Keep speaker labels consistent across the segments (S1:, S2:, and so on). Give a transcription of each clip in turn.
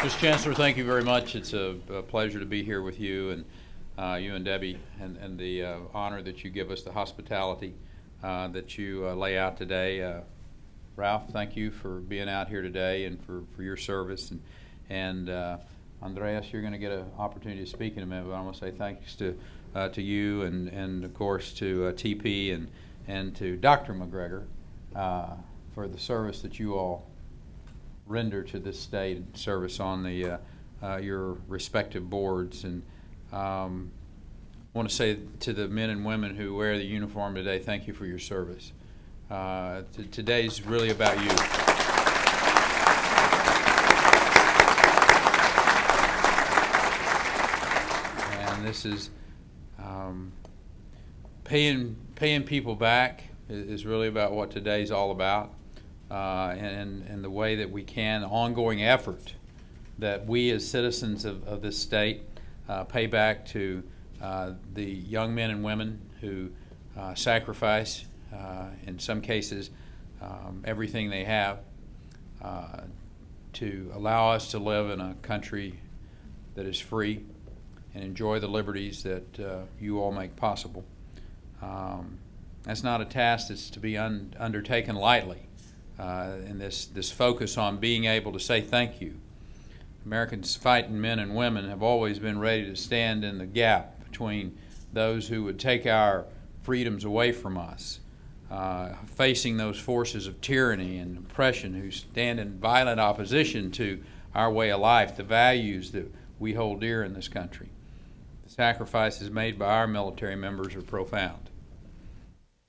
S1: Mr. Chancellor, thank you very much. It's a pleasure to be here with you and you and Debbie, and the honor that you give us, the hospitality that you lay out today. Ralph, thank you for being out here today and for your service. And Andreas, you're going to get an opportunity to speak in a minute, but I want to say thanks to you and of course to TP and to Dr. McGregor for the service that you all render to this state and service on the your respective boards. And I want to say to the men and women who wear the uniform today, thank you for your service. Today's really about you. And this is paying people back is really about what today's all about. And the way that we can, the ongoing effort that we as citizens of this state pay back to the young men and women who sacrifice, in some cases, everything they have to allow us to live in a country that is free and enjoy the liberties that you all make possible. That's not a task that's to be undertaken lightly. And this focus on being able to say thank you. Americans fighting men and women have always been ready to stand in the gap between those who would take our freedoms away from us, facing those forces of tyranny and oppression who stand in violent opposition to our way of life, the values that we hold dear in this country. The sacrifices made by our military members are profound.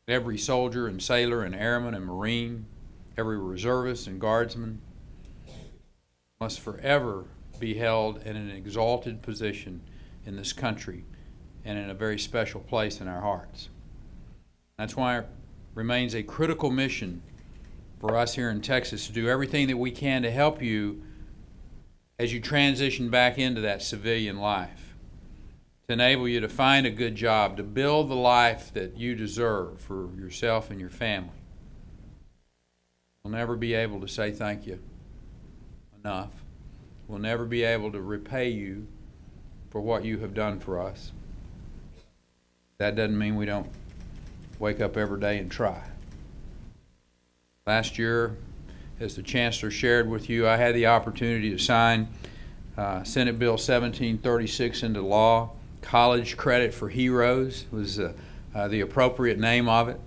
S1: Every soldier and sailor and airman and Marine, every reservist and guardsman must forever be held in an exalted position in this country and in a very special place in our hearts. That's why it remains a critical mission for us here in Texas to do everything that we can to help you as you transition back into that civilian life, to enable you to find a good job, to build the life that you deserve for yourself and your family. We'll never be able to say thank you enough. We'll never be able to repay you for what you have done for us. That doesn't mean we don't wake up every day and try. Last year, as the Chancellor shared with you, I had the opportunity to sign Senate Bill 1736 into law. College Credit for Heroes was the appropriate name of it,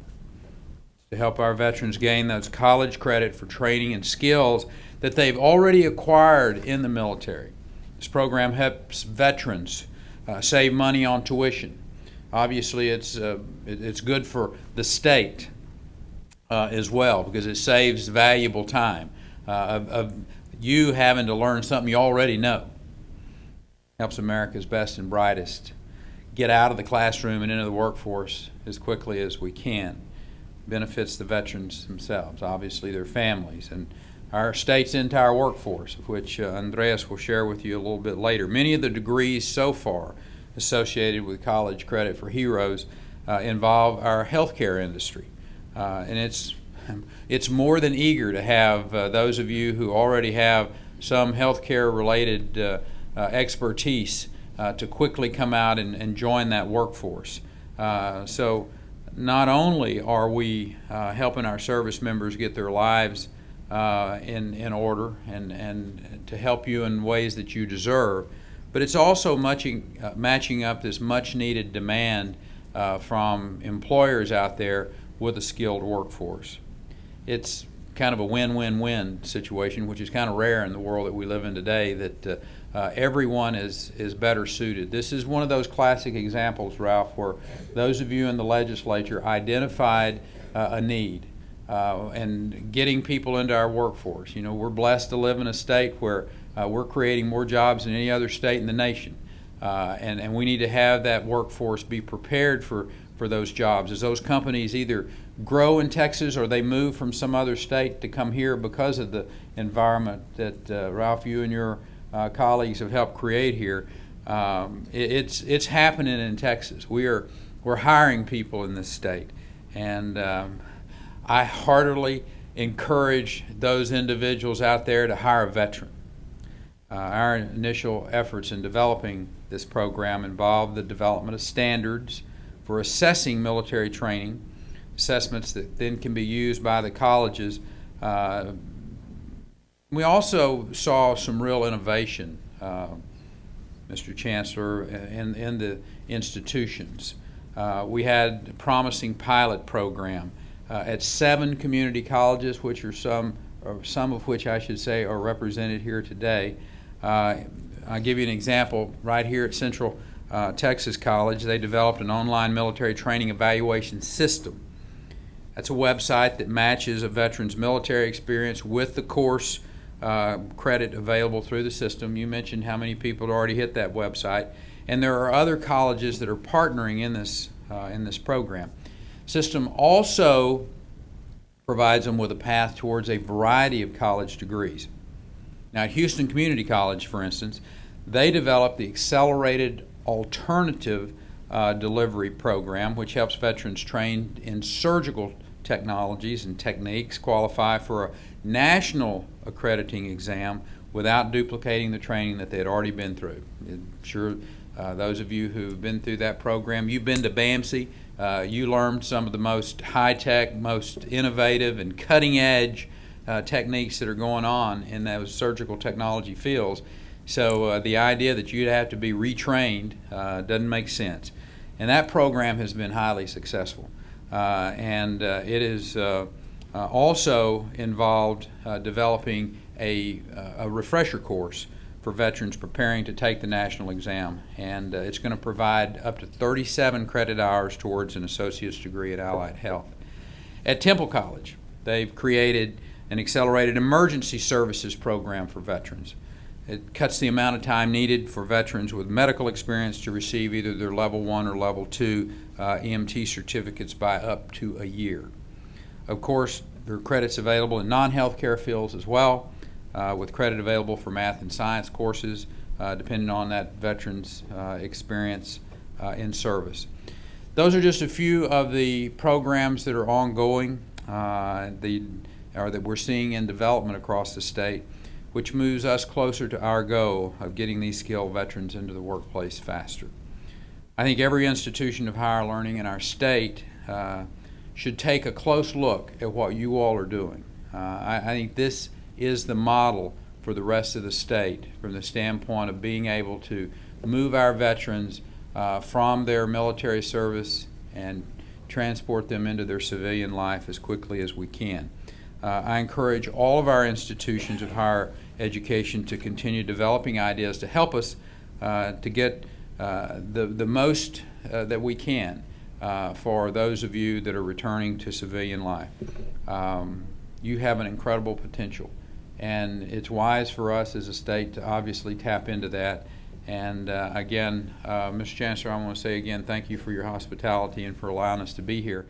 S1: to help our veterans gain those college credit for training and skills that they've already acquired in the military. This program helps veterans save money on tuition. Obviously, it's good for the state as well, because it saves valuable time of you having to learn something you already know. Helps America's best and brightest get out of the classroom and into the workforce as quickly as we can. Benefits the veterans themselves, obviously their families, and our state's entire workforce, of which Andreas will share with you a little bit later. Many of the degrees so far associated with College Credit for Heroes involve our healthcare industry, and it's more than eager to have those of you who already have some healthcare related expertise to quickly come out and join that workforce. So not only are we helping our service members get their lives in order and to help you in ways that you deserve, but it's also matching up this much needed demand from employers out there with a skilled workforce. It's kind of a win-win-win situation, which is kind of rare in the world that we live in today, that everyone is better suited. This is one of those classic examples, Ralph, where those of you in the legislature identified a need and getting people into our workforce. You know, we're blessed to live in a state where we're creating more jobs than any other state in the nation, and we need to have that workforce be prepared for those jobs as those companies either grow in Texas or they move from some other state to come here because of the environment that Ralph, you and your colleagues have helped create here. It's happening in Texas. We're hiring people in this state, and I heartily encourage those individuals out there to hire a veteran. Our initial efforts in developing this program involved the development of standards for assessing military training, assessments that then can be used by the colleges. We also saw some real innovation, Mr. Chancellor, in the institutions. We had a promising pilot program at 7 community colleges, which are some of which I should say are represented here today. I'll give you an example. Right here at Central Texas College, they developed an online military training evaluation system. That's a website that matches a veteran's military experience with the course credit available through the system. You mentioned how many people already hit that website, and there are other colleges that are partnering in this program. System also provides them with a path towards a variety of college degrees. Now, at Houston Community College, for instance, they developed the Accelerated Alternative Delivery Program, which helps veterans trained in surgical technologies and techniques qualify for a national accrediting exam without duplicating the training that they had already been through. I'm sure those of you who've been through that program, you've been to BAMC, you learned some of the most high-tech, most innovative and cutting-edge techniques that are going on in those surgical technology fields. So the idea that you'd have to be retrained doesn't make sense. And that program has been highly successful. It is also involved developing a refresher course for veterans preparing to take the national exam. And it's going to provide up to 37 credit hours towards an associate's degree in allied health. At Temple College, they've created an accelerated emergency services program for veterans. It cuts the amount of time needed for veterans with medical experience to receive either their level 1 or level 2 EMT certificates by up to a year. Of course, there are credits available in non-healthcare fields as well, with credit available for math and science courses, depending on that veteran's experience in service. Those are just a few of the programs that are ongoing or that we're seeing in development across the state, which moves us closer to our goal of getting these skilled veterans into the workplace faster. I think every institution of higher learning in our state should take a close look at what you all are doing. I think this is the model for the rest of the state from the standpoint of being able to move our veterans from their military service and transport them into their civilian life as quickly as we can. I encourage all of our institutions of higher education to continue developing ideas to help us to get the most that we can for those of you that are returning to civilian life. You have an incredible potential, and it's wise for us as a state to obviously tap into that. And again, Mr. Chancellor, I want to say again thank you for your hospitality and for allowing us to be here.